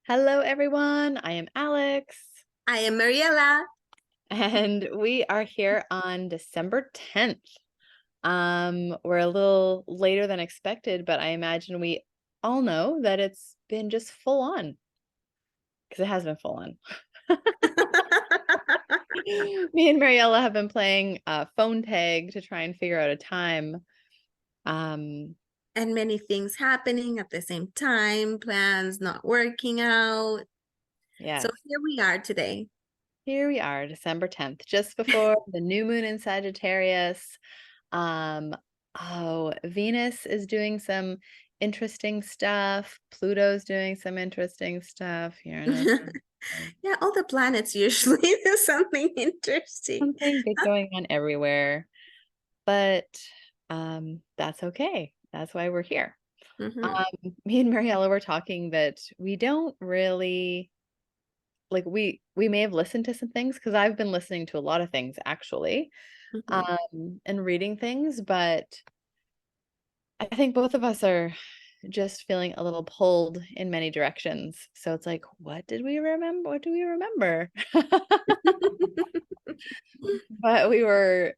Hello, everyone. I am Alex, I am Mariela. and we are here on December 10th. We're a little later than expected, but I imagine we all know that it's been just full on because it has been full on. Me and Mariella have been playing phone tag to try and figure out a time. Um, And many things happening at the same time, plans not working out. So yes, here we are today. here we are, December 10th, just before the new moon in Sagittarius. Um, oh, Venus is doing some interesting stuff. Pluto's doing some interesting stuff. Uranus, Yeah, all the planets usually do something interesting. something big going on everywhere. But that's okay. That's why we're here. Mhm. Me and Mariella were talking that we don't really like we may have listened to some things because I've been listening to a lot of things actually, Mhm. and reading things, but I think both of us are just feeling a little pulled in many directions. So it's like, what did we remember? What do we remember? But we were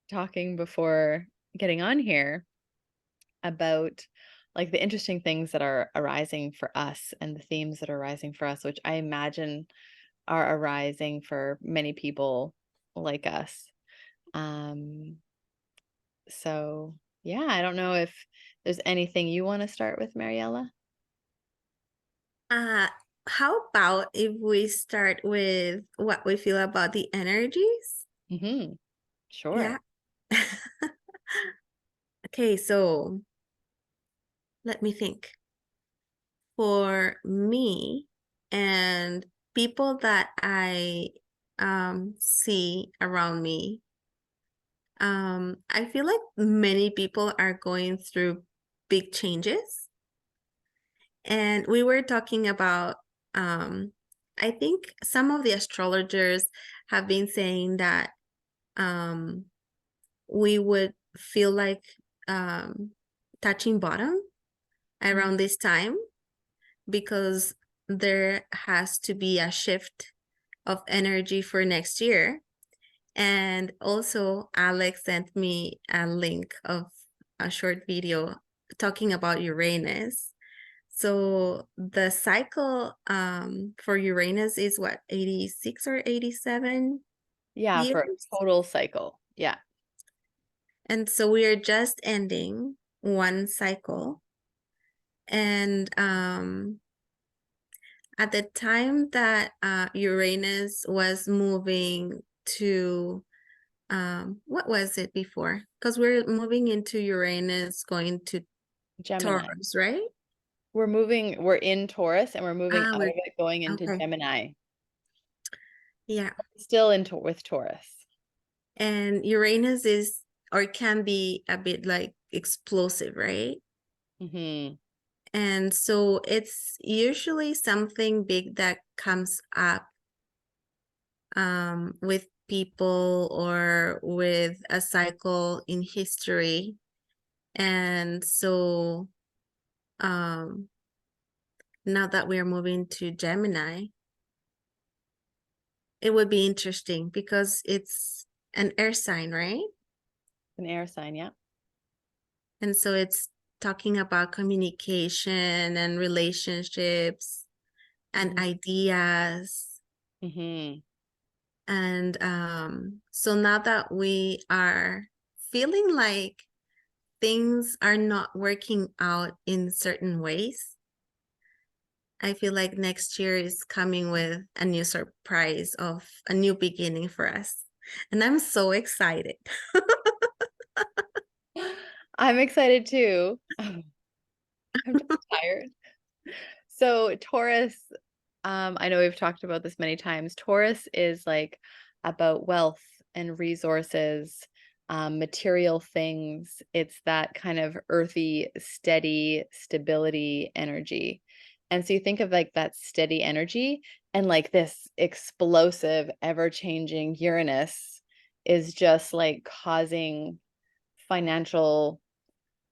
talking before getting on here about like the interesting things that are arising for us and the themes that are arising for us, which I imagine are arising for many people like us. Um, so yeah, I don't know if there's anything you want to start with, Mariella. Uh, how about if we start with what we feel about the energies? Mm-hmm. Yeah. Sure. Okay, so let me think. For me and people that I see around me, I feel like many people are going through big changes. And we were talking about, I think some of the astrologers have been saying that um, we would feel like um, touching bottom Mm. around this time because there has to be a shift of energy for next year. And also, Alex sent me a link of a short video talking about Uranus. So the cycle for Uranus is what, 86 or 87 Yeah, for a years? total cycle. Yeah. And so we are just ending one cycle. And at the time that Uranus was moving to what was it before? Because we're moving into Uranus, going to Gemini. Taurus, right? We're in Taurus and we're moving Ah, out we're of it going into okay. Gemini. Yeah. Still into with Taurus. And Uranus is or can be a bit like explosive, right? Mm-hmm. And so it's usually something big that comes up with people or with a cycle in history. And so um, now that we're moving to Gemini, it would be interesting because it's an air sign, right? An air sign, yeah. And so it's talking about communication and relationships and Mm-hmm. ideas. Mm-hmm. And so now that we are feeling like things are not working out in certain ways, I feel like next year is coming with a new surprise of a new beginning for us. And I'm so excited. I'm excited too. I'm just tired. So Taurus, I know we've talked about this many times. Taurus is like about wealth and resources, material things. It's that kind of earthy, steady, stability energy. And so you think of like that steady energy and like this explosive, ever-changing Uranus is just like causing financial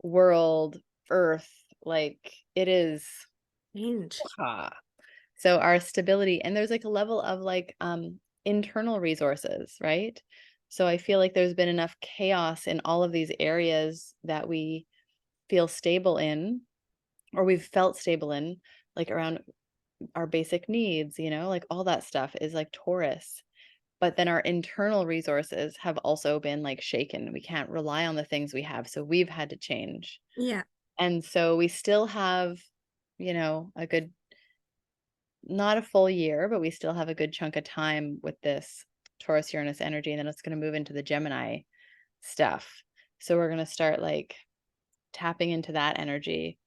world, earth, like it is. Change. Ah. So our stability, and there's like a level of like internal resources, right? So I feel like there's been enough chaos in all of these areas that we feel stable in, or we've felt stable in, like around our basic needs, like all that stuff is like Taurus. But then our internal resources have also been like shaken. We can't rely on the things we have. So we've had to change. Yeah. And so we still have, a good, not a full year, but we still have a good chunk of time with this Taurus Uranus energy. And then it's going to move into the Gemini stuff. So we're going to start like tapping into that energy,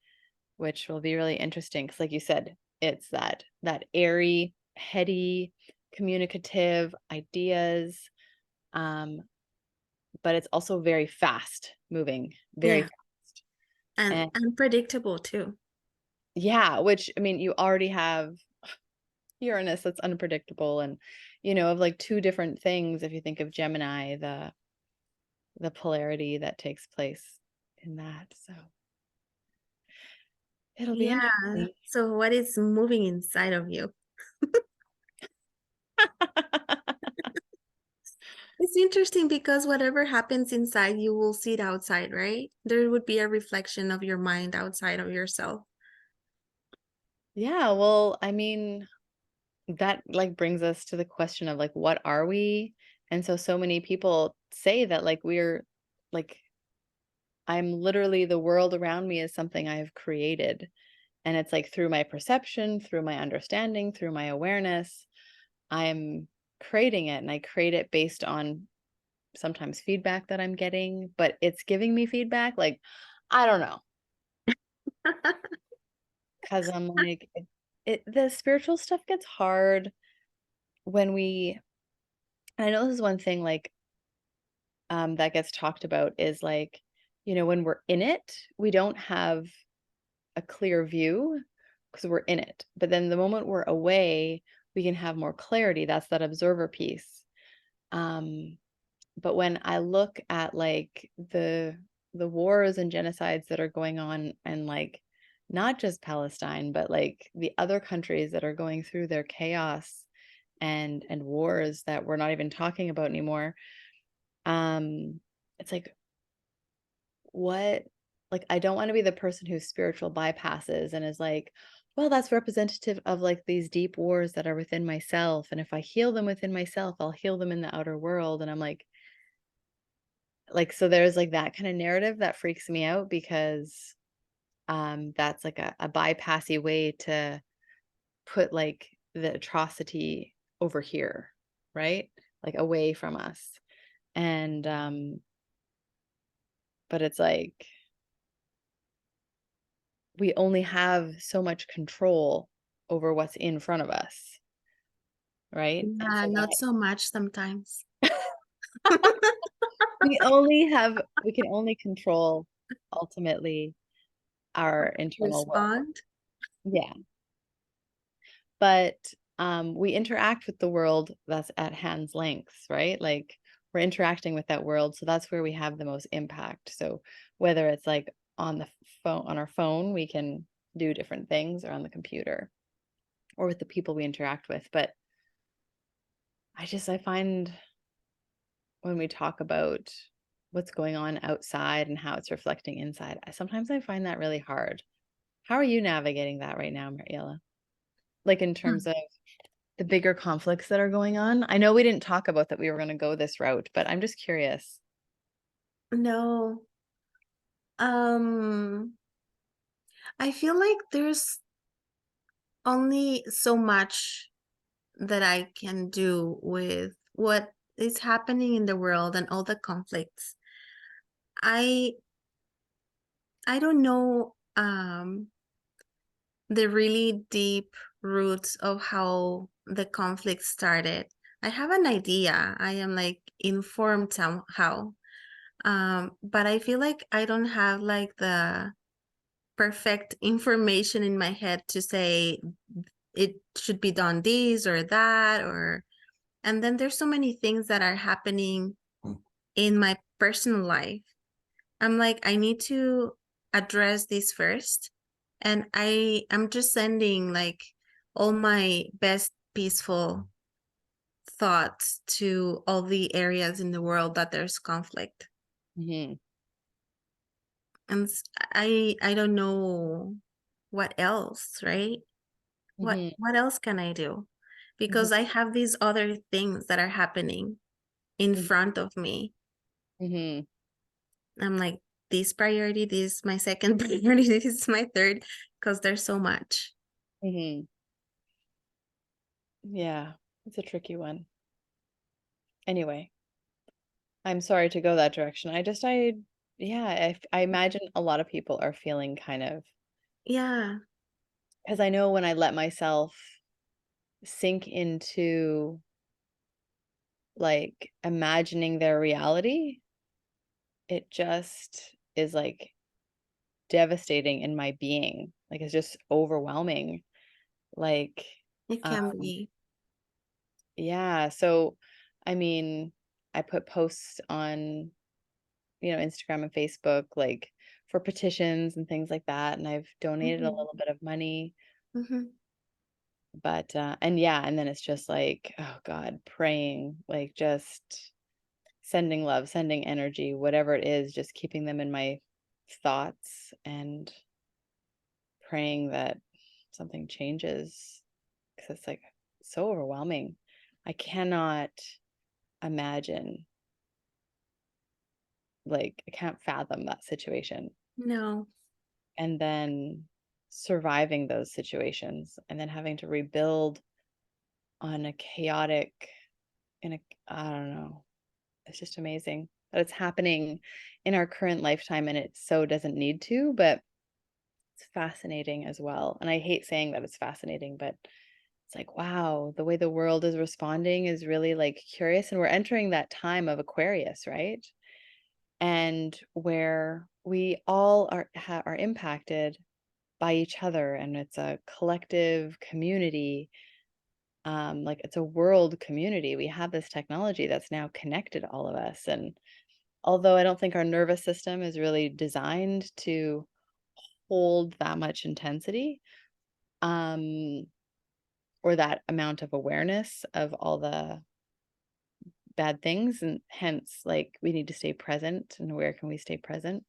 which will be really interesting. Cause like you said, it's that airy, heady, communicative ideas. Um, but it's also very fast moving, very Yeah. fast. And And unpredictable too. yeah, which I mean, you already have Uranus that's unpredictable and of like two different things if you think of Gemini, the polarity that takes place in that. So it'll be Yeah. interesting. So what is moving inside of you? It's interesting because whatever happens inside, you will see it outside, right? There would be a reflection of your mind outside of yourself. Yeah, well, I mean, that like brings us to the question of like what are we? And so many people say that like we're like I'm literally the world around me is something I have created. And it's like through my perception, through my understanding, through my awareness, I'm creating it. And I create it based on sometimes feedback that I'm getting, but it's giving me feedback. Like, I don't know. Cause I'm like, the spiritual stuff gets hard when and I know this is one thing like that gets talked about is like, when we're in it, we don't have a clear view because we're in it. But then the moment we're away, we can have more clarity. That's that observer piece. Um, but when I look at like the wars and genocides that are going on and like not just Palestine, but like the other countries that are going through their chaos and wars that we're not even talking about anymore. It's like what like I don't want to be the person who spiritual bypasses and is like, well, that's representative of like these deep wars that are within myself. And if I heal them within myself, I'll heal them in the outer world. And I'm like, so there's like that kind of narrative that freaks me out because that's like a bypassy way to put like the atrocity over here, right? Like away from us. And but it's like we only have so much control over what's in front of us, right? And Yeah, so not that so much sometimes. we can only control ultimately our internal world. Respond. Yeah. But we interact with the world that's at hand's lengths, right? Like we're interacting with that world. So that's where we have the most impact. So whether it's like on the phone, on our phone, we can do different things, or on the computer, or with the people we interact with. But I find when we talk about what's going on outside and how it's reflecting inside, sometimes I find that really hard. How are you navigating that right now, Mariela? Like in terms Hmm. of the bigger conflicts that are going on? I know we didn't talk about that we were going to go this route, but I'm just curious. No. Um, I feel like there's only so much that I can do with what is happening in the world and all the conflicts. I I don't know the really deep roots of how the conflict started. I have an idea. I am like informed somehow. But I feel like I don't have like the perfect information in my head to say it should be done this or that, or and then there's so many things that are happening in my personal life. I'm like, I need to address this first. And I'm just sending like all my best peaceful thoughts to all the areas in the world that there's conflict. Hmm. And I don't know what else, right? Hmm. What else can I do? Hmm. Because I have these other things that are happening in front of me. Hmm. I'm like, this priority, this is my second priority, this is my third, because there's so much. Hmm. Yeah, it's a tricky one. Anyway, I'm sorry to go that direction. Yeah, I imagine a lot of people are feeling kind of, Yeah, because I know when I let myself sink into like imagining their reality, it just is like devastating in my being. Like it's just overwhelming. Like, it um, can be. yeah. So, I mean, I put posts on, Instagram and Facebook, like for petitions and things like that. And I've donated a Hmm. little bit of money, Hmm. but, and yeah, and then it's just like, oh God, praying, like just sending love, sending energy, whatever it is, just keeping them in my thoughts and praying that something changes because it's like so overwhelming. I cannot imagine, like, I can't fathom that situation. No, And then surviving those situations and then having to rebuild on a chaotic, in a, I don't know. It's just amazing that it's happening in our current lifetime and it so doesn't need to, but it's fascinating as well. And I hate saying that it's fascinating, but it's like, wow, the way the world is responding is really like curious. And we're entering that time of Aquarius, right? And where we all are impacted by each other, and it's a collective community. Like it's a world community. We have this technology that's now connected all of us. And although I don't think our nervous system is really designed to hold that much intensity, um, or that amount of awareness of all the bad things, and hence like we need to stay present, and where can we stay present?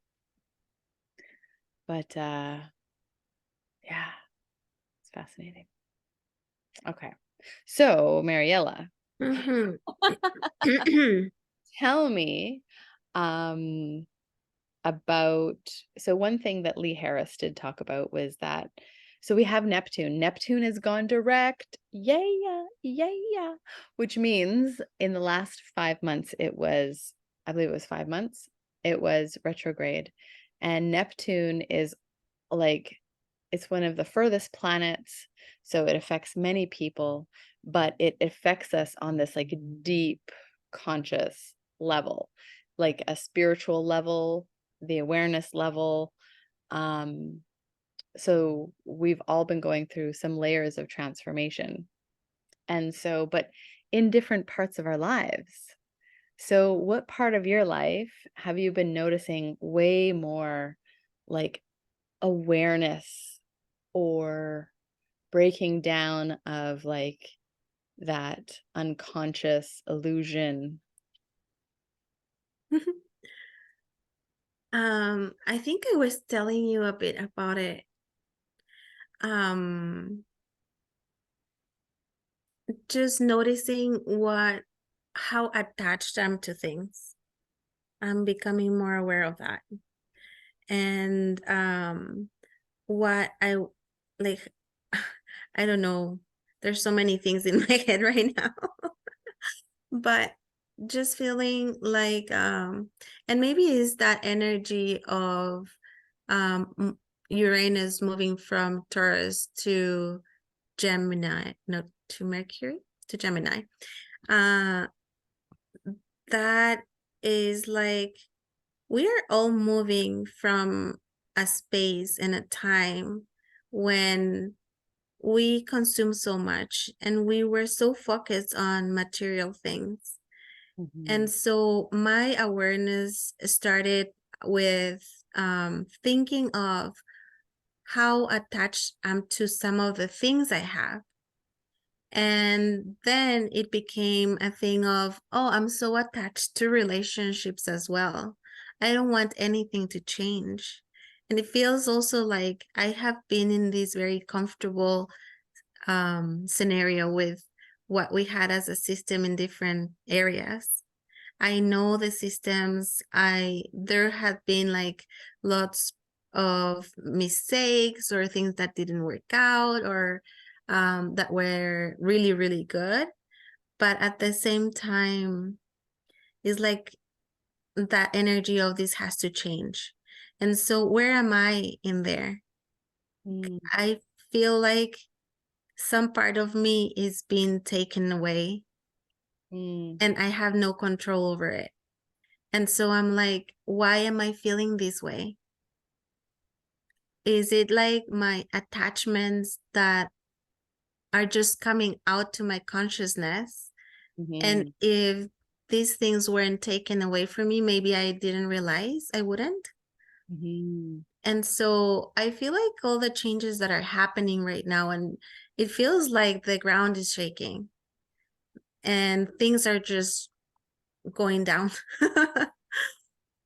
But yeah, it's fascinating. Okay. So, Mariella, hmm. tell me um about, so one thing that Lee Harris did talk about was that, so we have Neptune. Neptune has gone direct. Yay, yay, which means in the last 5 months it was, I believe it was 5 months, it was retrograde. And Neptune is like, it's one of the furthest planets, so it affects many people, but it affects us on this like deep conscious level, like a spiritual level, the awareness level. um so we've all been going through some layers of transformation, and so, but in different parts of our lives. So what part of your life have you been noticing way more like awareness or breaking down of like that unconscious illusion? I think I was telling you a bit about it. Um, just noticing how attached I'm to things. I'm becoming more aware of that. And what I like, I don't know. There's so many things in my head right now. But just feeling like and maybe it's that energy of Uranus moving from Taurus to Gemini, no, to Mercury, to Gemini. uh that is like we are all moving from a space and a time when we consume so much and we were so focused on material things. Mhm. And so my awareness started with thinking of how attached I'm to some of the things I have. And then it became a thing of, oh, I'm so attached to relationships as well. I don't want anything to change. And it feels also like I have been in this very comfortable scenario with what we had as a system in different areas. I know the systems. There have been like lots of mistakes or things that didn't work out or that were really, really good. But at the same time, it's like that energy of this has to change. And so where am I in there? Mm, I feel like some part of me is being taken away mm, and I have no control over it. And so I'm like, why am I feeling this way? Is it like my attachments that are just coming out to my consciousness? And mhm, if these things weren't taken away from me, maybe I didn't realize I wouldn't. mhm, And so I feel like all the changes that are happening right now, and it feels like the ground is shaking and things are just going down.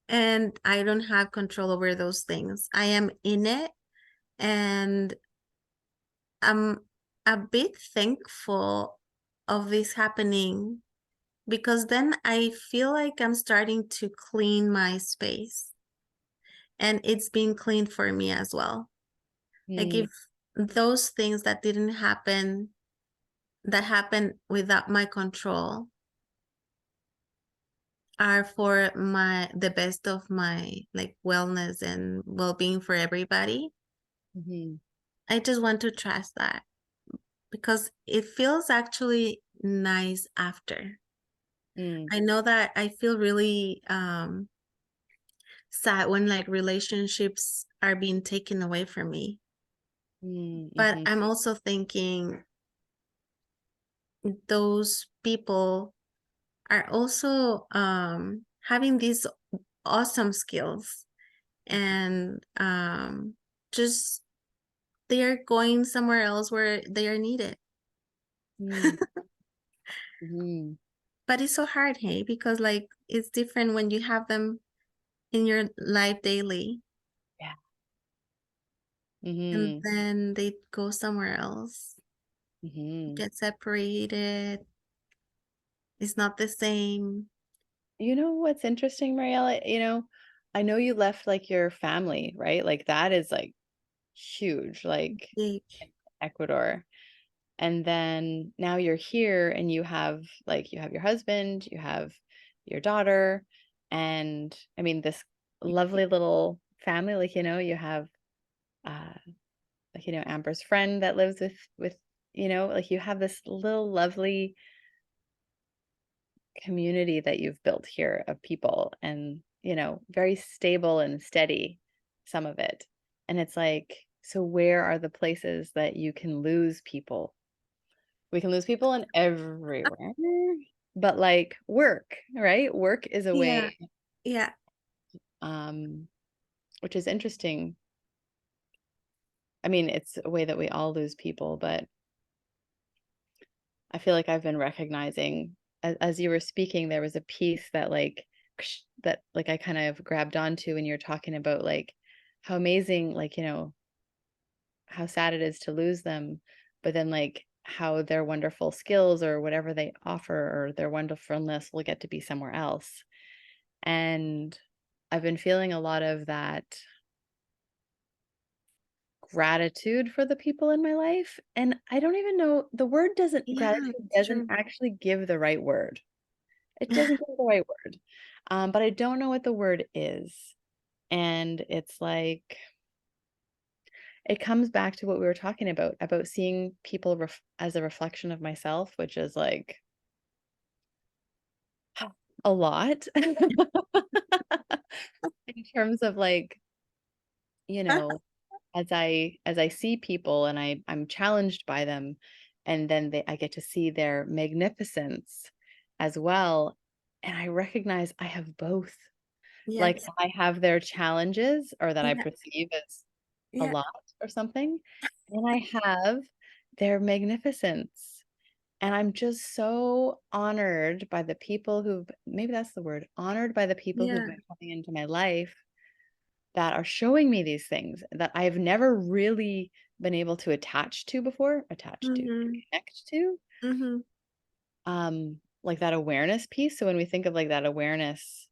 And I don't have control over those things. I am in it, and I'm a bit thankful of this happening because then I feel like I'm starting to clean my space and it's being cleaned for me as well. Like mm, if those things that didn't happen, that happened without my control, are for the best of my like wellness and well-being for everybody. mhm, I just want to trust that because it feels actually nice after. mm, I know that I feel really sad when like relationships are being taken away from me. mm, But mhm, I'm also thinking those people are also having these awesome skills and just they are going somewhere else where they are needed. mm, mhm. But it's so hard, hey, because like it's different when you have them in your life daily Yeah. and Mhm, then they go somewhere else, mhm. get separated. It's not the same. You know what's interesting, Mariella? I know you left like your family, right? Like that is like huge, like Big. in Ecuador. And then now you're here and you have your husband, you have your daughter, and I mean this lovely little family, like you have uh like Amber's friend that lives with like you have this little lovely community that you've built here of people and very stable and steady, some of it. And it's like, so where are the places that you can lose people? We can lose people in everywhere, but like work, right? Work is a Yeah. way, Yeah. um which is interesting. I mean, it's a way that we all lose people, but I feel like I've been recognizing as you were speaking, there was a piece that that like I kind of grabbed onto when you're talking about like how amazing, like, how sad it is to lose them, but then like how their wonderful skills or whatever they offer or their wonderfulness will get to be somewhere else. And I've been feeling a lot of that gratitude for the people in my life. And I don't even know, the word doesn't, Yeah, gratitude it's doesn't true. actually give the right word. It doesn't give the right word. But I don't know what the word is. And it's like, it comes back to what we were talking about seeing people as a reflection of myself, which is like a lot in terms of like, you know, as I see people and I'm challenged by them, and then I get to see their magnificence as well. And I recognize I have both. Like Yes. I have their challenges or that I Yeah. perceive as a Yeah. lot or something, and I have their magnificence. And I'm just so honored by the people who've, maybe that's the word, honored by the people who've Yeah. been coming into my life that are showing me these things that I've never really been able to to Mm-hmm. connect to. Mm-hmm. Like that awareness piece. So when we think of like that awareness,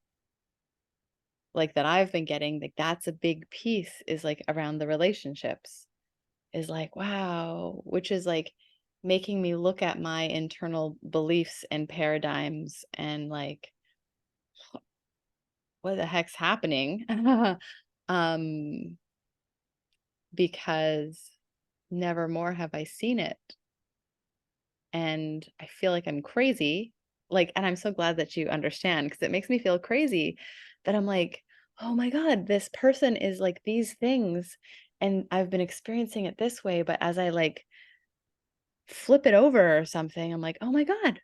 like that I've been getting, like that's a big piece is like around the relationships, is like, wow, which is like making me look at my internal beliefs and paradigms and like, what the heck's happening? um, because never more have I seen it. And I feel like I'm crazy. Like, and I'm so glad that you understand because it makes me feel crazy that I'm like, oh my God, this person is like these things. And I've been experiencing it this way. But as I like flip it over or something, I'm like, oh my God,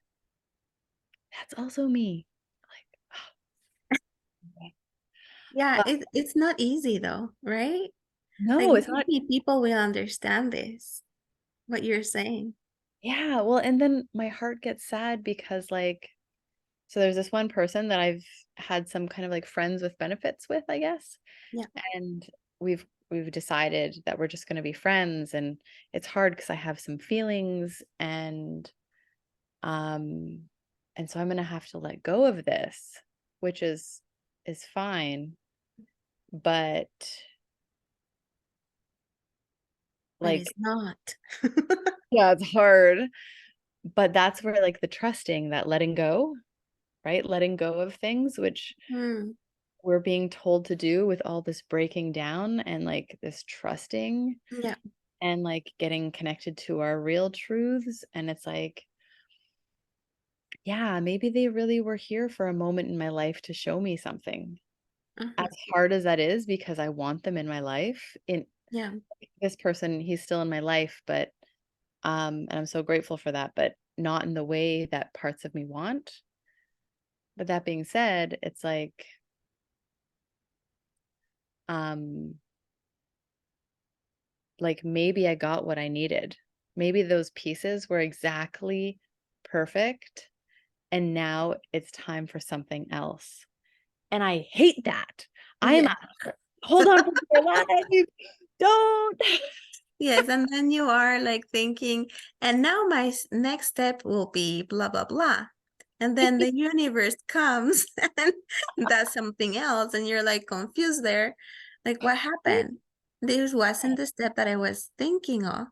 that's also me. Like, okay. Yeah, But it's not easy though, right? Like no, it's not. maybe people will understand this, what you're saying. Yeah. Well, and then my heart gets sad because like, so there's this one person that I've had some kind of like friends with benefits with, I guess. Yeah. And we've decided that we're just going to be friends, and it's hard because I have some feelings, um and so I'm going to have to let go of this, which is fine, but But like it's not. yeah, it's hard, but that's where like the trusting, that letting go, right? Letting go of things which Hmm. we're being told to do with all this breaking down and like this trusting Yeah. and like getting connected to our real truths. And it's like, yeah, maybe they really were here for a moment in my life to show me something. As Uh-huh. hard as that is, because I want them in my life. In Yeah. this person, he's still in my life, but and I'm so grateful for that, but not in the way that parts of me want. But that being said, it's um like maybe I got what I needed. Maybe those pieces were exactly perfect, and now it's time for something else. And I hate that. I am Yeah. hold on for dear life. Don't. Yes, and then you are like thinking, and now my next step will be blah blah blah. And then the universe comes and does something else, and you're like confused there. Like, what happened? This wasn't the step that I was thinking of.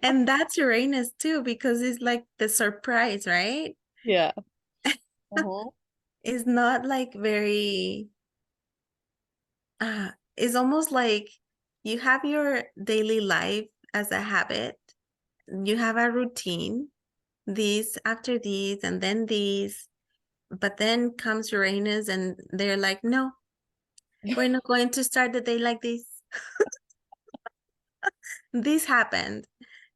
And that's Uranus too, because it's like the surprise, right? Yeah. Uh-huh. It's not like very it's almost like you have your daily life as a habit. You have a routine, these after these, and then these. But then comes Uranus, and they're like, no, we're not going to start the day like this. This happened.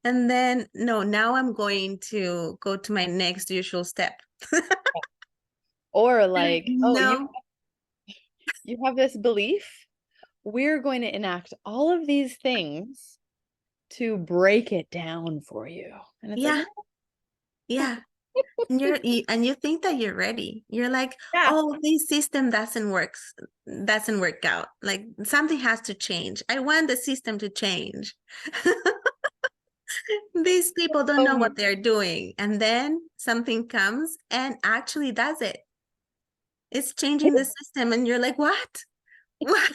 And then, no, now I'm going to go to my next usual step. Or Like, like, oh, no, you have this belief. We're going to enact all of these things to break it down for you. And it's like, yeah, yeah. And and you think that you're ready. You're like, yeah. oh, this system doesn't work out. Like something has to change. I want the system to change. These people don't know what they're doing. And then something comes and actually does it. It's changing the system. And you're like, what? What?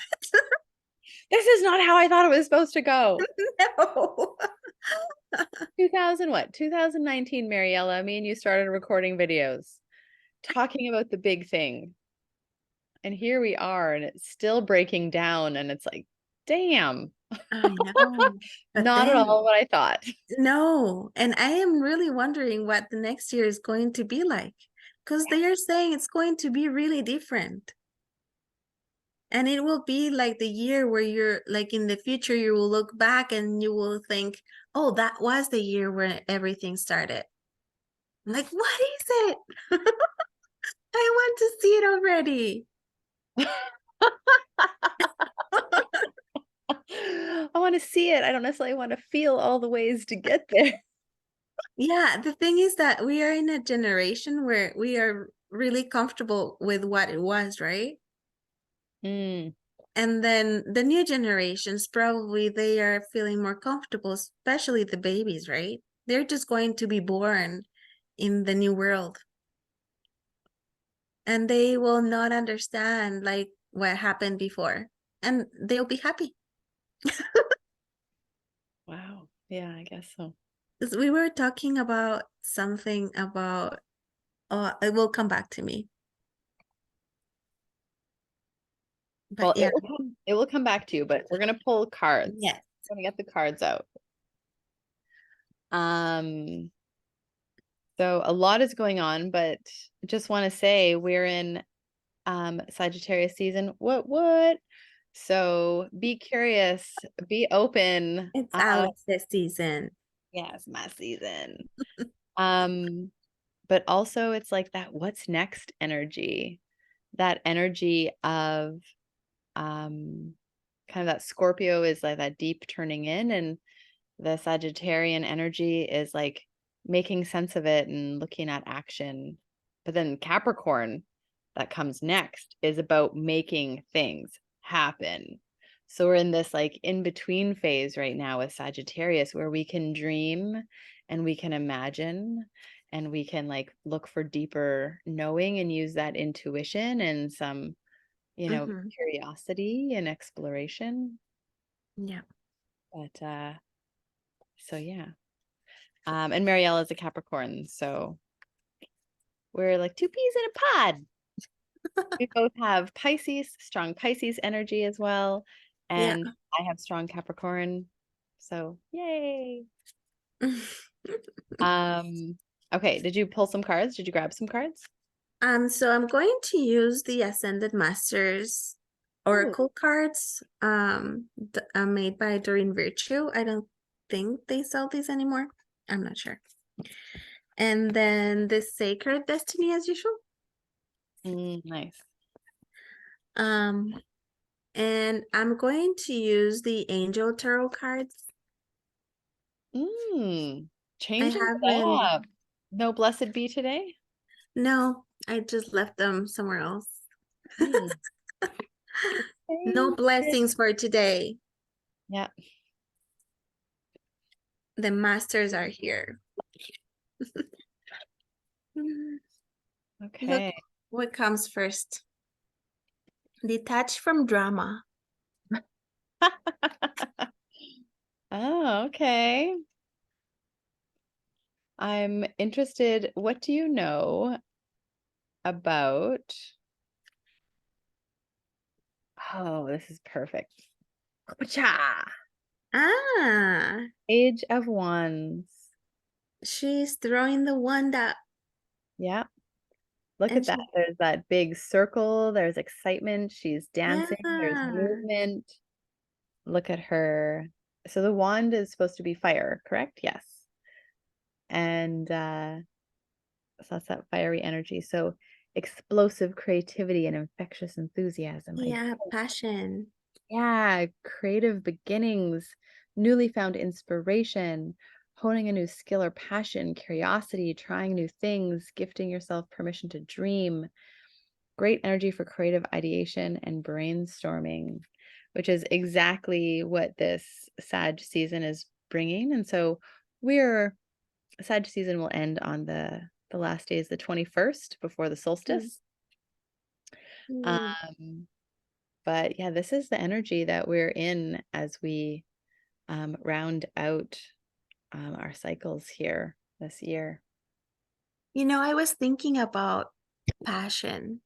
This is not how I thought it was supposed to go. No. 2000 what? 2019, Mariella, me and you started recording videos talking about the big thing. And here we are, and it's still breaking down, and it's like, damn, I know. But not at then, all what I thought. no. And I am really wondering what the next year is going to be like. Because they are saying it's going to be really different. And it will be like the year where you're like in the future, you will look back and you will think, oh, that was the year where everything started. I'm like, what is it? I want to see it already. I want to see it. I don't necessarily want to feel all the ways to get there. Yeah, the thing is that we are in a generation where we are really comfortable with what it was, right? Mm, And then the new generations, probably they are feeling more comfortable, especially the babies, right? They're just going to be born in the new world and they will not understand like what happened before and they'll be happy. wow. Yeah, I guess so. 'Cause we were talking about something about, oh, it will come back to me. Well, But yeah, it will come back to you, but we're gonna pull cards. yes. I'm gonna get the cards out. Um, so a lot is going on, but just want to say we're in Sagittarius season. What? So be curious, be open. It's Alex's season. Yes, my season. Um, but also it's like that what's next energy, that energy of kind of that Scorpio is like that deep turning in, and the Sagittarian energy is like making sense of it and looking at action. But then Capricorn, that comes next, is about making things happen. So we're in this like in between phase right now with Sagittarius where we can dream and we can imagine and we can like look for deeper knowing and use that intuition and some, Hmm. curiosity and exploration. Yeah. But so yeah. And Marielle is a Capricorn, so we're like two peas in a pod. We both have Pisces, strong Pisces energy as well, Yeah. and I have strong Capricorn. So yay. Um, okay, did you pull some cards? Did you grab some cards? So I'm going to use the Ascended Masters Ooh. Oracle cards, made by Doreen Virtue. I don't think they sell these anymore. I'm not sure. And then the Sacred Destiny as usual. Nice. Um, and I'm going to use the Angel Tarot cards. Mm, I changing it haven't, up. No blessed be today? no, I just left them somewhere else. Mm. No Change it. blessings for today. Yeah. The masters are here. Look Okay. what comes first. Detach from drama. Oh, okay. I'm interested. What do you know about? Oh, this is perfect. Cha! Ah, Age of Wands. she's throwing the wand up Yeah, look and at that. she, There's that big circle. There's excitement. She's dancing. There's yeah, movement. Look at her. So the wand is supposed to be fire, correct? Yes. And so that's that fiery energy. So explosive creativity and infectious enthusiasm. I yeah, passion. Yeah, creative beginnings, newly found inspiration, honing a new skill or passion, curiosity, trying new things, gifting yourself permission to dream. Great energy for creative ideation and brainstorming, which is exactly what this Sag season is bringing. And so we're Sag season will end on the last day is the 21st before the Mm, solstice. mm. Um, but yeah, this is the energy that we're in as we round out our cycles here this year. You know, I was thinking about passion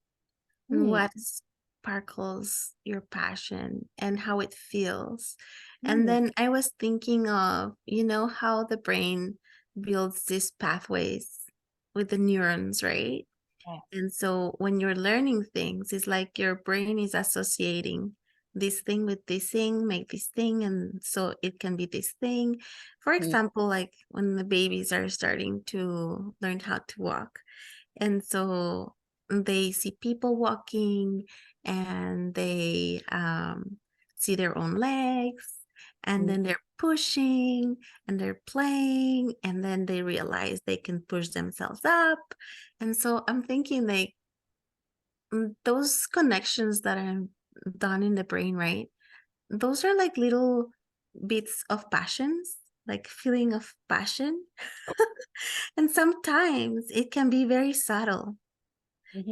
and Hmm. what sparkles your passion and how it feels. And Hmm. then I was thinking of, you know, how the brain builds these pathways with the neurons, right? Yes. And so when you're learning things, it's like your brain is associating this thing with this thing, make this thing, and so it can be this thing. For Hmm. example, like when the babies are starting to learn how to walk, and so they see people walking and they see their own legs and Mm. then they're pushing and they're playing, and then they realize they can push themselves up. And so I'm thinking like those connections that are done in the brain, right? Those are like little bits of passions, like feeling of passion. And sometimes it can be very subtle.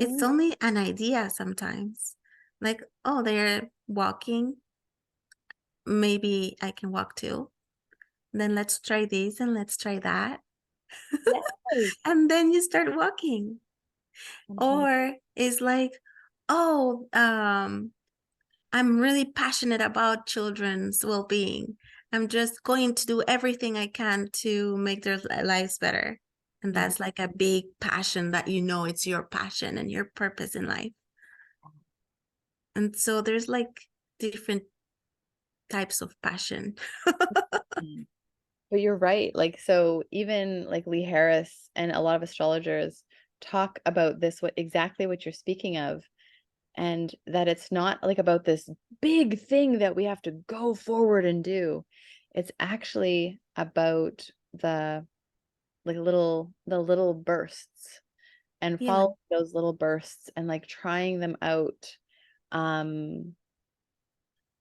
It's Mhm. only an idea sometimes. Like, oh, they're walking. Maybe I can walk too. Then let's try this and let's try that. Yes. And then you start walking. Mhm. Or it's like, oh, I'm really passionate about children's well being. I'm just going to do everything I can to make their lives better. And Mhm. that's like a big passion that you know it's your passion and your purpose in life. And so there's like different types of passion. Mhm. But you're right. Like, so even like Lee Harris and a lot of astrologers talk about this, what exactly what you're speaking of, and that it's not like about this big thing that we have to go forward and do. It's actually about the little bursts and Yeah, follow those little bursts and like trying them out. Um,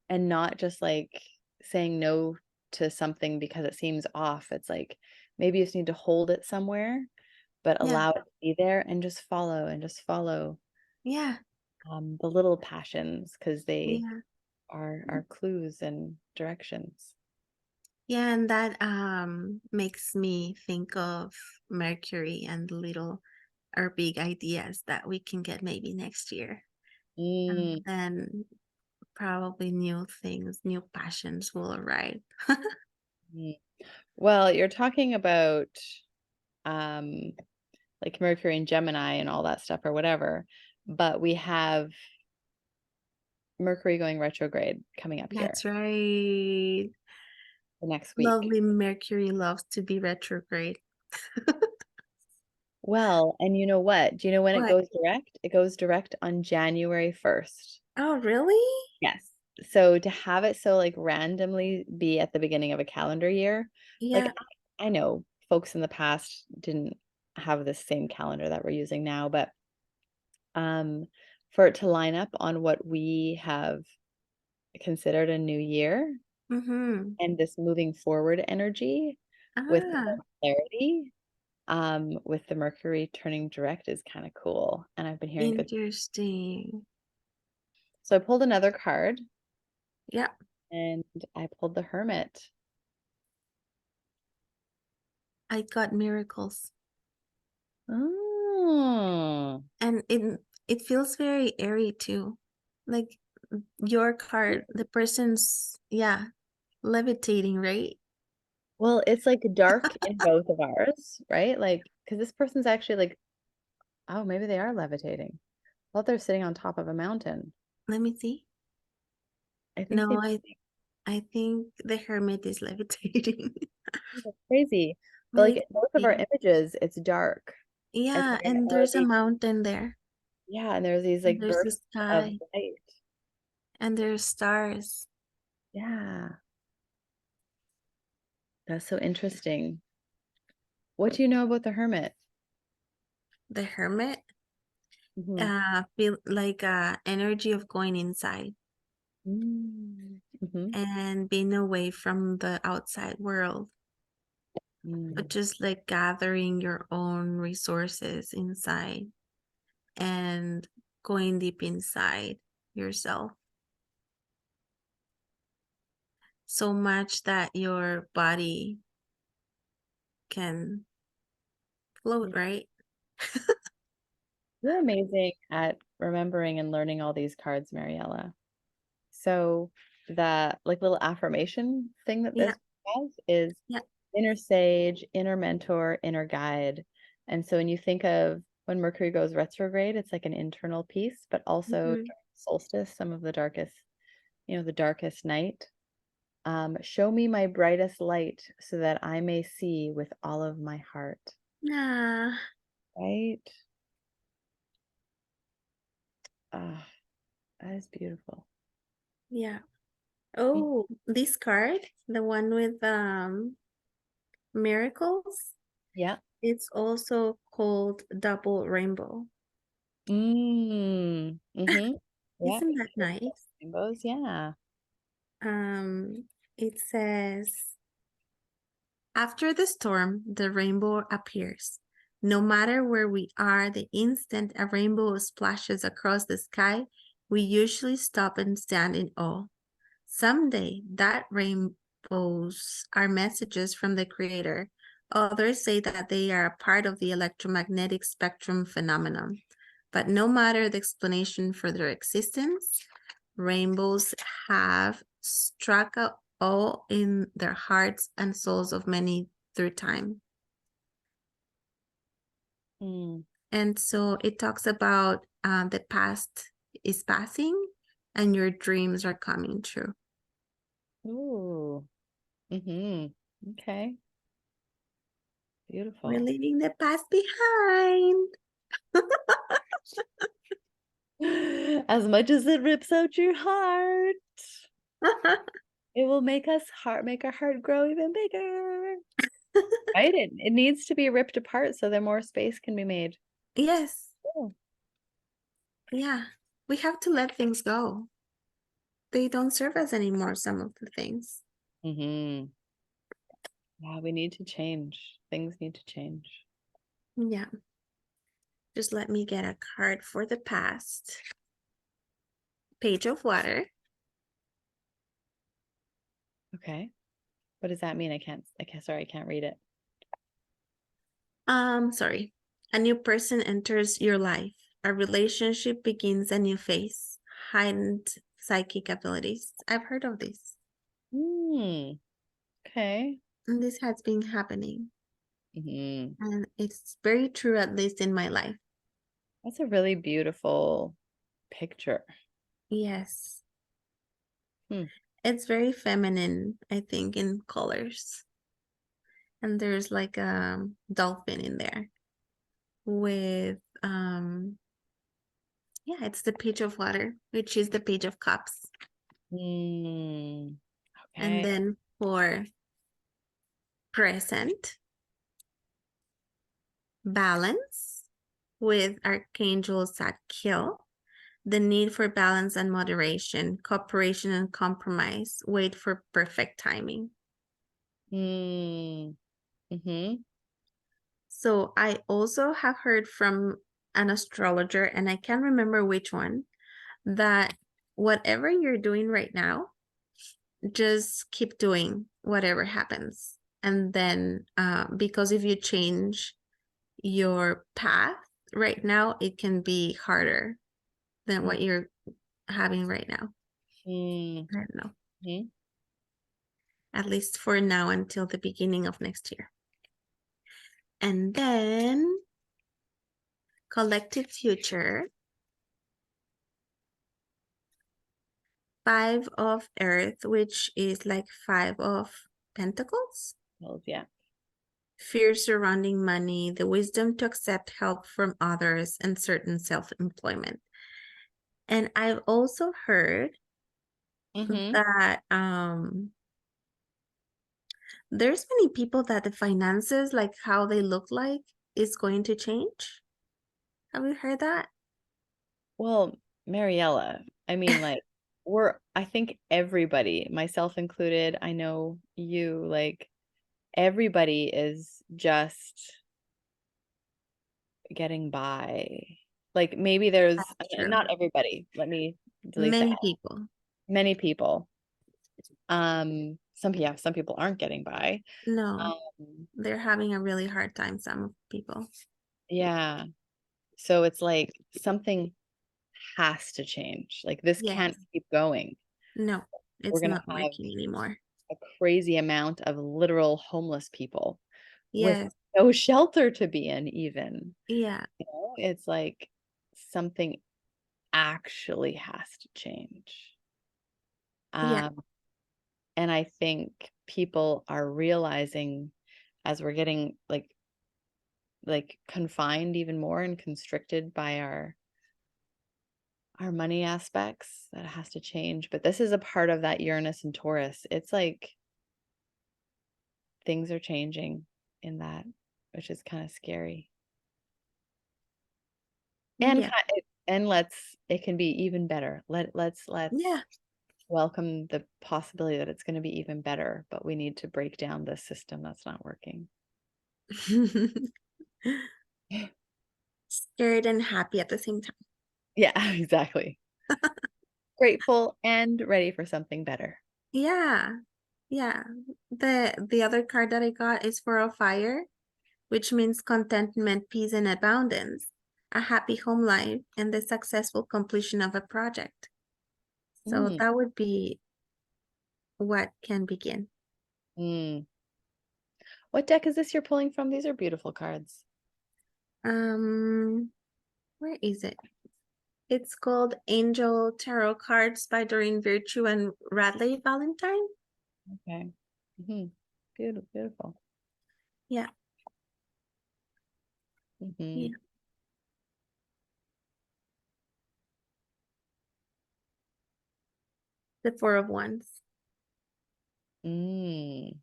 and not just like saying no to something because it seems off. It's like maybe you just need to hold it somewhere, but yeah, allow it to be there and just follow yeah, the little passions because they yeah. are clues and directions. Yeah, and that makes me think of Mercury and the little or big ideas that we can get maybe next year. And Mm, then probably new things, new passions will arrive. mm. Well, you're talking about um, like Mercury and Gemini and all that stuff or whatever, but we have Mercury going retrograde coming up here That's right. the next week. Lovely Mercury loves to be retrograde. Well, and you know what? Do you know when it What? goes direct? It goes direct on January 1st. Oh, really? Yes. So to have it so like randomly be at the beginning of a calendar year, like Yeah. I know folks in the past didn't have the same calendar that we're using now, but um for it to line up on what we have considered a new year Mm-hmm. and this moving forward energy with Ah, more clarity, with the Mercury turning direct is kind of cool. And I've been hearing good. interesting. So I pulled another card Yeah, and I pulled the Hermit. I got miracles. Oh, And it feels very airy too. Like your card, the person's yeah, levitating, right? well, it's like dark in both of ours, right? Like, because this person's actually like, oh, maybe they are levitating. I thought they're sitting on top of a mountain. Let me see. I think No, they I think the hermit is levitating. that's crazy. But Let like me in both of our see. images, it's dark. And Yeah, there and are there's a these, mountain there. yeah, and there's these And like there's the bursts of sky. light. And there's stars. Yeah, that's so interesting. What do you know about the Hermit? The hermit Hmm. feel like energy of going inside Mm-hmm. and being away from the outside world, but Mm. just like gathering your own resources inside and going deep inside yourself so much that your body can float, right? You're amazing at remembering and learning all these cards, Mariella. So the like little affirmation thing that Yeah, this has is yeah. inner sage, inner mentor, inner guide. And so when you think of when Mercury goes retrograde, it's like an internal piece, but also Hmm. during solstice, some of the darkest, the darkest night. Show me my brightest light so that I may see with all of my heart. Nah, Right? Ah, that is beautiful. yeah. Oh, this card, the one with miracles, Yeah. it's also called double rainbow. Mm-hmm. Yeah. Isn't that nice? Rainbows. Yeah. It says, after the storm, the rainbow appears. No matter where we are, the instant a rainbow splashes across the sky, we usually stop and stand in awe. Someday, that rainbows are messages from the Creator. Others say that they are a part of the electromagnetic spectrum phenomenon. But no matter the explanation for their existence, rainbows have struck a awe in their hearts and souls of many through time. Mm. And so it talks about the past is passing and your dreams are coming true. Ooh. Mm-hmm. Okay. We're Beautiful. leaving the past behind. As much as it rips out your heart, it will make our heart grow even bigger. Right? It needs to be ripped apart so that more space can be made. Yes. Oh. Yeah. We have to let things go. They don't serve us anymore, some of the things. Mm-hmm. Yeah, we need to change. Things need to change. Yeah. Just let me get a card for the past. Page of Water. Okay. What does that mean? Sorry, I can't read it. Sorry. A new person enters your life. A relationship begins a new phase. Heightened psychic abilities. I've heard of this. Hmm. Okay. And this has been happening. Mm-hmm. And it's very true, at least in my life. That's a really beautiful picture. Yes. Hmm. It's very feminine, I think, in colors. And there's like a dolphin in there with yeah, it's the page of water, which is the page of cups. Hmm. And Okay. then for present, balance with Archangel Zadkiel, the need for balance and moderation, cooperation and compromise, wait for perfect timing. Hmm. Mm-hmm. So I also have heard from an astrologer, and I can't remember which one, that whatever you're doing right now, just keep doing whatever happens. And then, because if you change your path right now, it can be harder than what you're having right now. Mm-hmm. I don't know. At least for now until the beginning of next year. And then collective future, 5 of earth, which is like 5 of pentacles. Well, yeah. Fear surrounding money, the wisdom to accept help from others, and certain self-employment. And I've also heard Mm-hmm. that there's many people that the finances, like how they look like, is going to change. Have you heard that? Well, Mariella, I mean, like, I think everybody, myself included, I know you, like, everybody is just getting by. Like, maybe there's That's true. not everybody. Let me delete that. Many people. Many people. Some people aren't getting by. No, Um, they're having a really hard time, some people. yeah. So it's like something has to change. Like this can't Yes. keep going. No, We're it's gonna not have working anymore. a crazy amount of literal homeless people with Yes. no shelter to be in, even. Yeah. You know, it's like something actually has to change. Yeah. Um, and I think people are realizing as we're getting like confined even more and constricted by our money aspects that has to change. But this is a part of that Uranus and Taurus. It's like things are changing in that, which is kind of scary. And Yeah. it can be even better. Let's Yeah. welcome the possibility that it's going to be even better, but we need to break down this system that's not working. Scared and happy at the same time. Yeah, exactly. Grateful and ready for something better. Yeah. Yeah. The other card that I got is for a fire, which means contentment, peace, and abundance, a happy home life, and the successful completion of a project. So Mm, that would be what can begin. mm. What deck is this you're pulling from? These are beautiful cards. Um, where is it? It's called Angel Tarot Cards by Doreen Virtue and Radley Valentine. Okay. Beautiful, beautiful. Yeah, Hmm. yeah. The Four of Wands. Mm,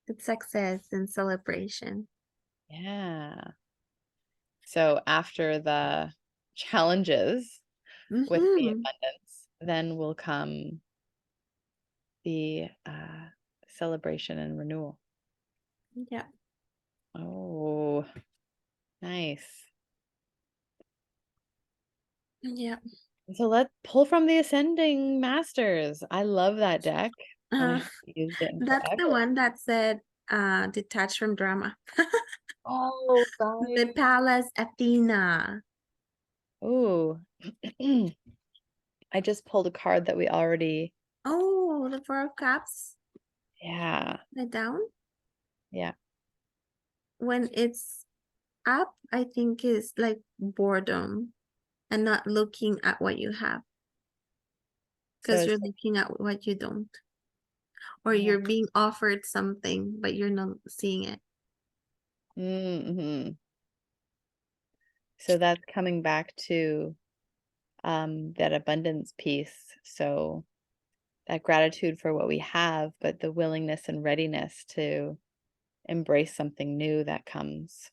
It's success and celebration. yeah. So after the challenges with the Mm-hmm. abundance, then will come the celebration and renewal. Yeah, Oh, nice. yeah. So let's pull from the Ascending Masters. I love that deck, and I Uh, haven't used it in that's the forever. one that said detached from drama. Oh, The right. Palace Athena. Oh, I just pulled a card that we already. Oh, the Four of Cups. Yeah, The down. yeah. When it's up, I think is like boredom and not looking at what you have So because it's you're looking at what you don't, or yeah. you're being offered something, but you're not seeing it. Mm-hmm. So that's coming back to that abundance piece. So that gratitude for what we have, but the willingness and readiness to embrace something new that comes.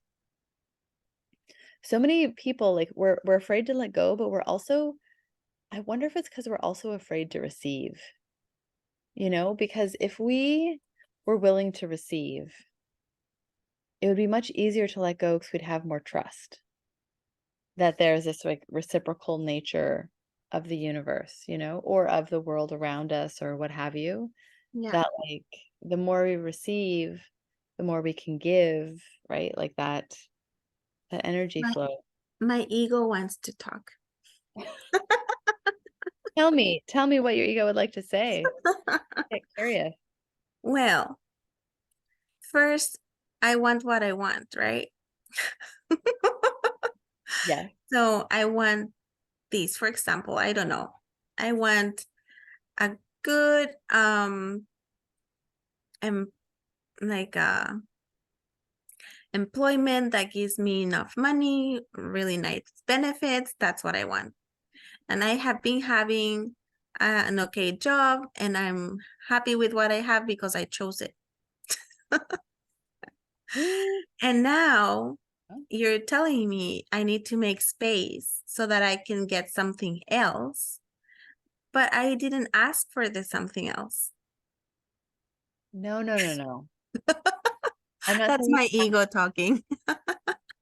So many people like we're afraid to let go, but we're also, I wonder if it's because we're also afraid to receive, because if we were willing to receive, it would be much easier to let go because we'd have more trust that there's this like reciprocal nature of the universe, or of the world around us or what have you, Yeah. that like the more we receive, the more we can give, right? Like that energy My flow. my ego wants to talk. Tell me what your ego would like to say. Get curious. Well, first, I want what I want, right? Yeah. So I want these, for example, I don't know. I want a good em like employment that gives me enough money, really nice benefits. That's what I want. And I have been having an okay job and I'm happy with what I have because I chose it. Mm. And now you're telling me I need to make space so that I can get something else, but I didn't ask for this something else. No, no, no, no. I'm not That's saying my ego talking. I'm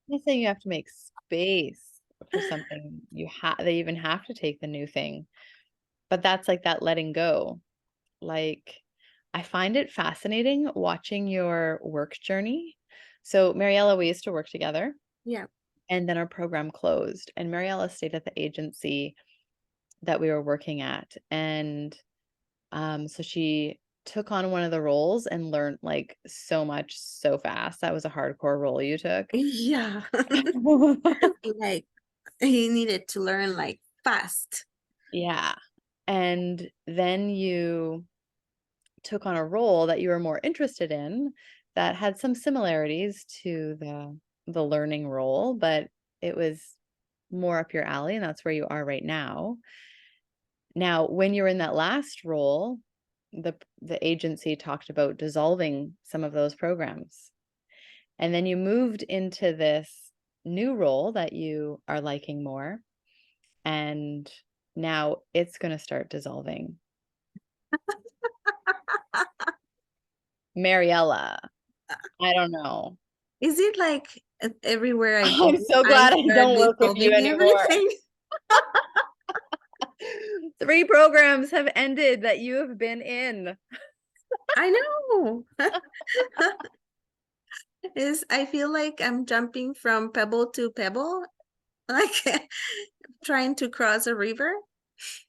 not saying you have to make space for something they even have to take the new thing. But that's like that letting go. Like I find it fascinating watching your work journey. So Mariella, we used to work together Yeah. and then our program closed and Mariella stayed at the agency that we were working at. And so she took on one of the roles and learned like so much so fast. That was a hardcore role you took. Yeah. Like you needed to learn like fast. Yeah. And then you took on a role that you were more interested in that had some similarities to the learning role, but it was more up your alley, and that's where you are right now. Now, when you're in that last role, the agency talked about dissolving some of those programs. And then you moved into this new role that you are liking more, and now it's going to start dissolving. Mariella, I don't know. Is it like everywhere I go, I'm so I glad I start don't work with you dissolving anymore. everything? 3 programs have ended that you have been in. I know. I feel like I'm jumping from pebble to pebble, like trying to cross a river.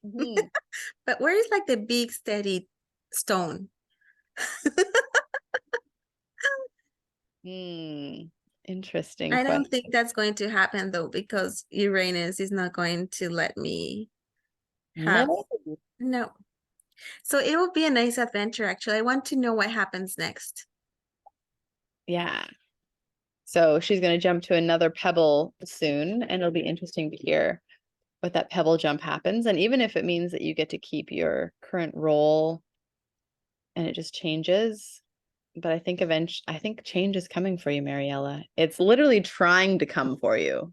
Mhm. But where is like the big steady stone? Interesting I don't think question. that's going to happen though, because Uranus is not going to let me have, No. no. So it will be a nice adventure, actually. I want to know what happens next. Yeah. So she's going to jump to another pebble soon, and it'll be interesting to hear what that pebble jump happens. And even if it means that you get to keep your current role and it just changes, but I think change is coming for you, Mariella. It's literally trying to come for you.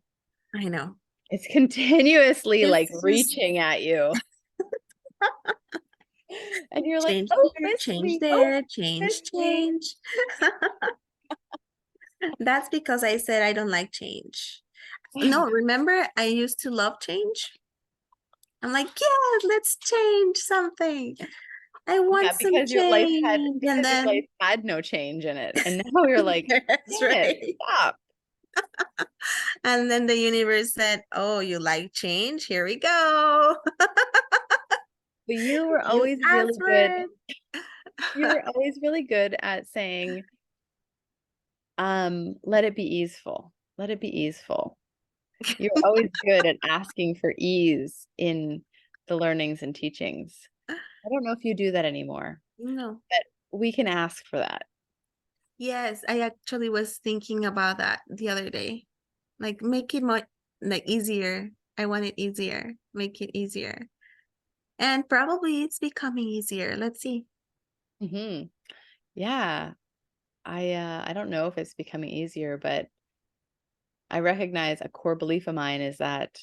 I know. It's continuously like It's just reaching at you. And you're like, change oh, here, miss change me. Oh, there, miss change, me. change. That's because I said I don't like change. No, remember I used to love change? I'm like, yeah, let's change something. I Yeah, want some change. And because your life then had no change in it. And now you're like, that's damn it, right. stop. And then the universe said, oh, you like change? Here we go. But you were You always asked really for good. it. You were always really good at saying, let it be easeful. Let it be easeful. You're always good at asking for ease in the learnings and teachings. I don't know if you do that anymore, No. but we can ask for that. Yes, I actually was thinking about that the other day. Like make it more like easier. I want it easier. Make it easier. And probably it's becoming easier. Let's see. Hmm. Yeah. I don't know if it's becoming easier, but I recognize a core belief of mine is that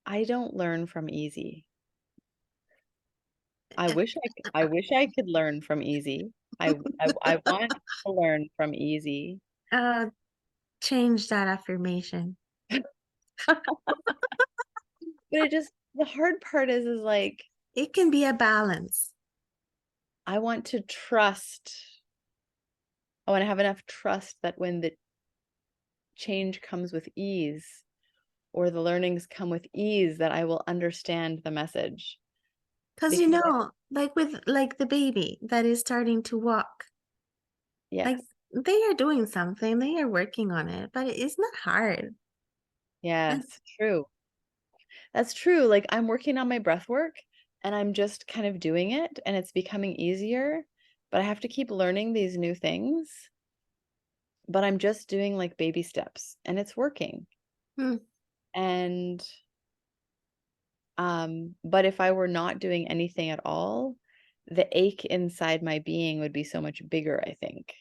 I don't learn from easy. I wish I could learn from easy. I want to learn from easy. Uh, change that affirmation. But it just the hard part is like It can be a balance. I want to trust. I want to have enough trust that when the change comes with ease or the learnings come with ease that I will understand the message. Because Because like with like the baby that is starting to walk, like yes. they are doing something, they are working on it, but it's not hard. And Yes, true. That's true. Like I'm working on my breath work and I'm just kind of doing it and it's becoming easier, but I have to keep learning these new things. But I'm just doing like baby steps and it's working. hmm, And but if I were not doing anything at all, the ache inside my being would be so much bigger, I think.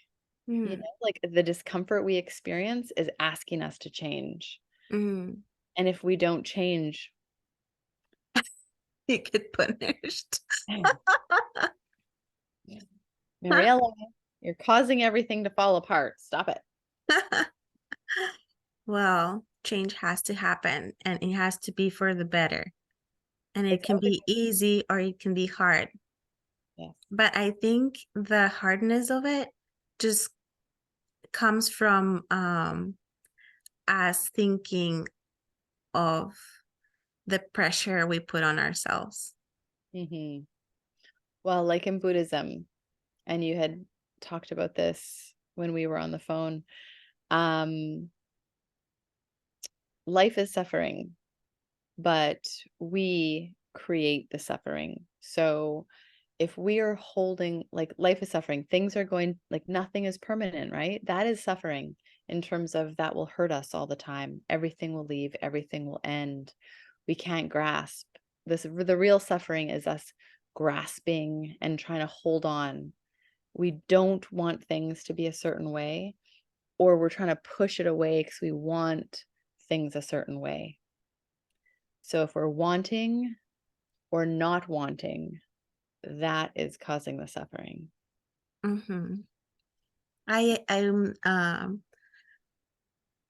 You hmm, know, like the discomfort we experience is asking us to change. hmm. And if we don't change, You get punished. Mariella, you're causing everything to fall apart. Stop it. Well, change has to happen and it has to be for the better. And it It's can always, be easy or it can be hard. yes. But I think the hardness of it just comes from us thinking of the pressure we put on ourselves. Hmm. Well, like in Buddhism, and you had talked about this when we were on the phone, um, life is suffering, but we create the suffering. So if we are holding, like, life is suffering, things are going, like, nothing is permanent, right? That is suffering in terms of that will hurt us all the time. Everything will leave, everything will end. We can't grasp. The real suffering is us grasping and trying to hold on. We don't want things to be a certain way, or we're trying to push it away because we want things a certain way. So if we're wanting or not wanting, that is causing the suffering. Mm-hmm. I'm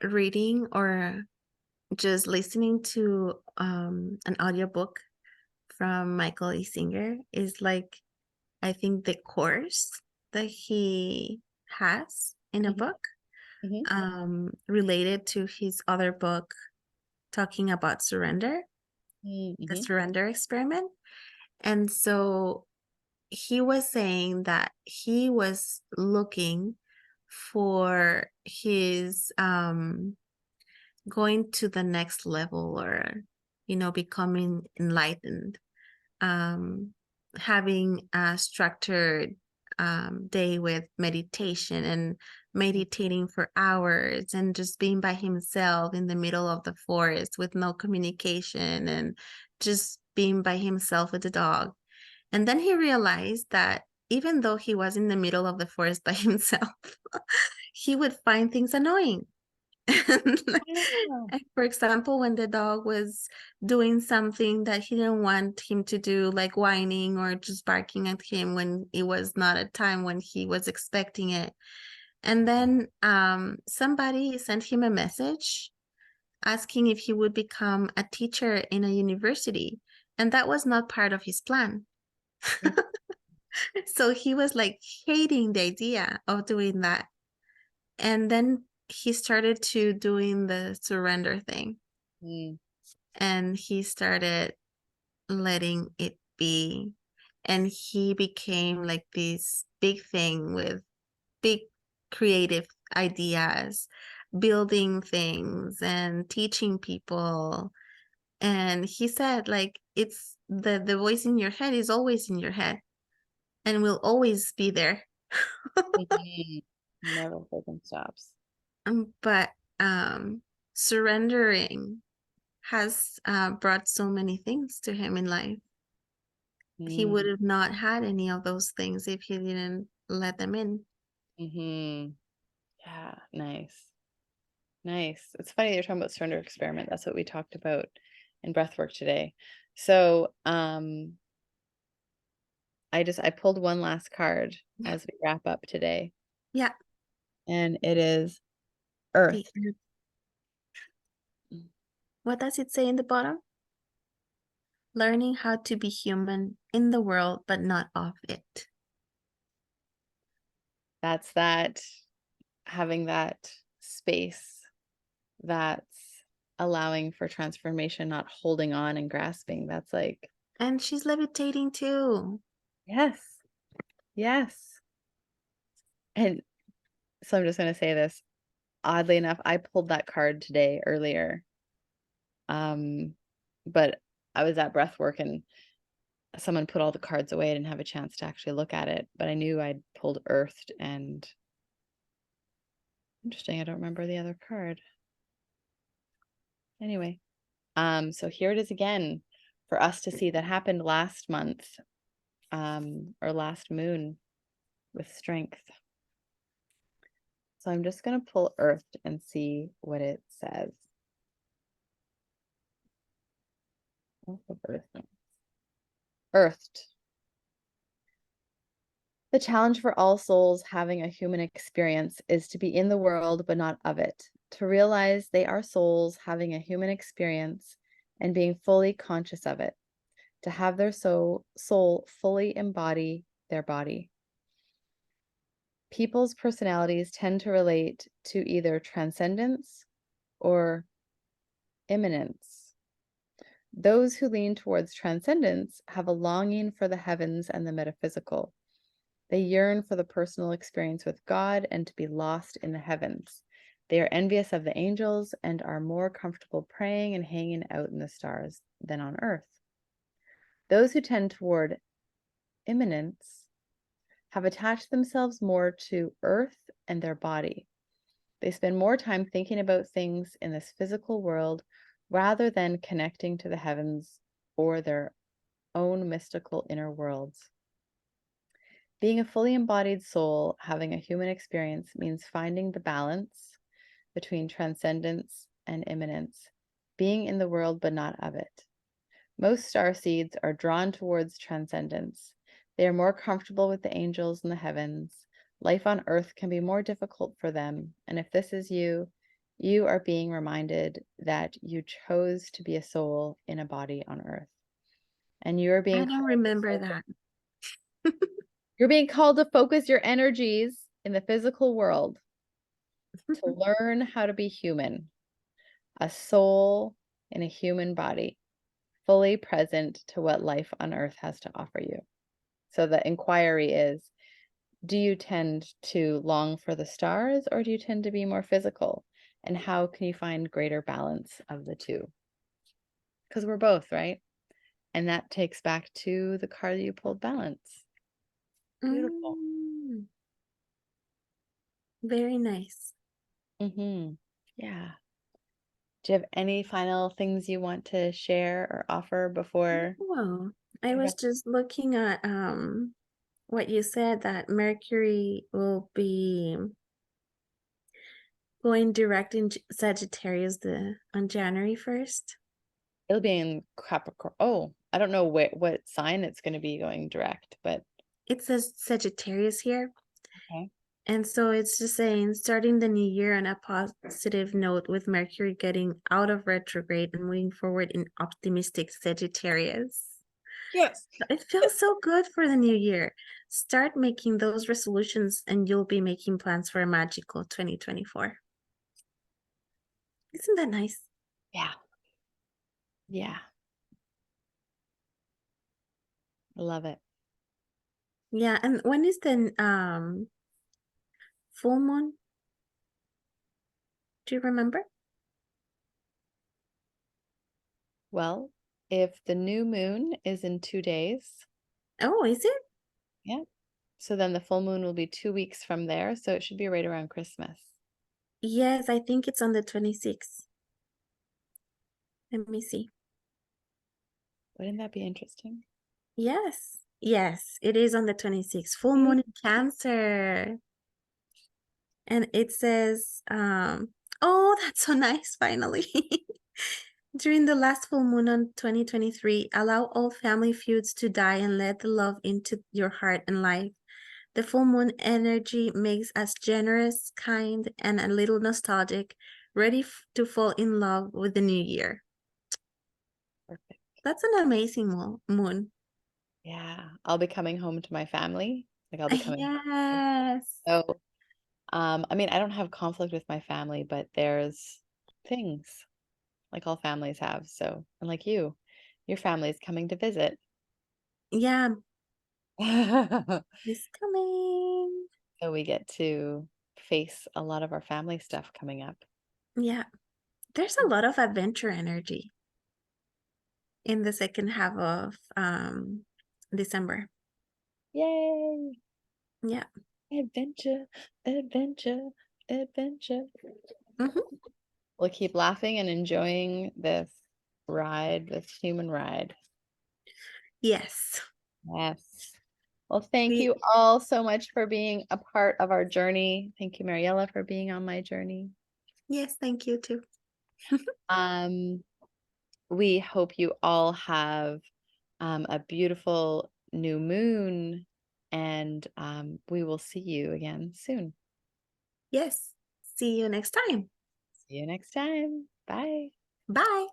reading or just listening to an audiobook from Michael E. Singer is like, I think the course that he has in a Mhm, book mhm, related to his other book talking about surrender, the mhm, surrender experiment. And so he was saying that he was looking for his going to the next level, or becoming enlightened, um having a structured day with meditation and mhm, meditating for hours and just being by himself in the middle of the forest with no communication and just being by himself with the dog. And then he realized that even though he was in the middle of the forest by himself, he would find things annoying. yeah. And for example, when the dog was doing something that he didn't want him to do, like whining or just barking at him when it was not a time when he was expecting it. And then somebody sent him a message asking if he would become a teacher in a university. And that was not part of his plan. So he was like hating the idea of doing that. And then he started to doing the surrender thing, Mm, and he started letting it be. And he became like this big thing with big creative ideas, building things and teaching people. And he said, like, it's the voice in your head is always in your head and will always be there. mhm. Never freaking stops. But um, surrendering has brought so many things to him in life. He would Mm, have not had any of those things if he didn't let them in. mhm. Yeah, nice. Nice. It's funny you're talking about surrender experiment. That's what we talked about in breathwork today. So, I pulled one last card as we wrap up today, Yeah. and it is The, Earth. what does it say in the bottom? Learning how to be human in the world, but not of it. That's that, having that space that's allowing for transformation, not holding on and grasping. That's like, And she's levitating too. yes, yes. And so I'm just going to say this. Oddly enough, I pulled that card today earlier. But I was at breath work and someone put all the cards away. I didn't have a chance to actually look at it, but I knew I'd pulled Earthed, and interesting, I don't remember the other card. Anyway, so here it is again for us to see that happened last month, or last moon with strength. So I'm just going to pull Earthed and see what it says. Earthed. The challenge for all souls having a human experience is to be in the world but not of it, to realize they are souls having a human experience and being fully conscious of it, to have their soul fully embody their body. People's personalities tend to relate to either transcendence or immanence. Those who lean towards transcendence have a longing for the heavens and the metaphysical. They yearn for the personal experience with God and to be lost in the heavens. They are envious of the angels and are more comfortable praying and hanging out in the stars than on earth. Those who tend toward immanence have attached themselves more to earth and their body. They spend more time thinking about things in this physical world rather than connecting to the heavens or their own mystical inner worlds. Being a fully embodied soul, having a human experience, means finding the balance between transcendence and immanence, being in the world but not of it. Most star seeds are drawn towards transcendence. They are more comfortable with the angels in the heavens. Life on earth can be more difficult for them. And if this is you, you are being reminded that you chose to be a soul in a body on earth. And you are I being don't called to remember focus, that. you're being called to focus your energies in the physical world to learn how to be human, a soul in a human body, fully present to what life on earth has to offer you. So the inquiry is, do you tend to long for the stars or do you tend to be more physical? And how can you find greater balance of the two? Because we're both, right? And that takes back to the card that you pulled, balance. Beautiful. Mm, very nice. Yeah. Do you have any final things you want to share or offer before Well, I we was wrap? just looking at what you said that Mercury will be going direct in Sagittarius on January 1st. It'll be in Capricorn. Oh, I don't know what sign it's going to be going direct, but It says Sagittarius here. okay. And so it's just saying starting the new year on a positive note with Mercury getting out of retrograde and moving forward in optimistic Sagittarius. Yes. It feels so good for the new year. Start making those resolutions and you'll be making plans for a magical 2024. Isn't that nice? Yeah. Yeah. I love it. Yeah, and when is the full moon? Do you remember? Well, if the new moon is in 2 days, Oh, is it? yeah. So then the full moon will be 2 weeks from there. So it should be right around Christmas. Yes, I think it's on the 26th. Let me see. Wouldn't that be interesting? Yes. Yes, it is on the 26th. Full moon in Cancer. And it says, oh, that's so nice, finally. During the last full moon on 2023, allow all family feuds to die and let the love into your heart and life. The full moon energy makes us generous, kind, and a little nostalgic, ready to fall in love with the new year. Perfect. That's an amazing moon. Yeah. I'll be coming home to my family. Like I'll be coming home. Yes. So, I mean, I don't have conflict with my family, but there's things like all families have. So, and like you, your family is coming to visit. Yeah, So it's coming. we get to face a lot of our family stuff coming up. Yeah, there's a lot of adventure energy in the second half of December. Yay! Yeah. Adventure, adventure, adventure. Hmm. We'll keep laughing and enjoying this ride, this human ride. Yes. Yes. Well, thank We you all so much for being a part of our journey. Thank you, Mariella, for being on my journey. yes, thank you too. Um, we hope you all have a beautiful new moon, and we will see you again soon. Yes. See you next time. See you next time. Bye. Bye.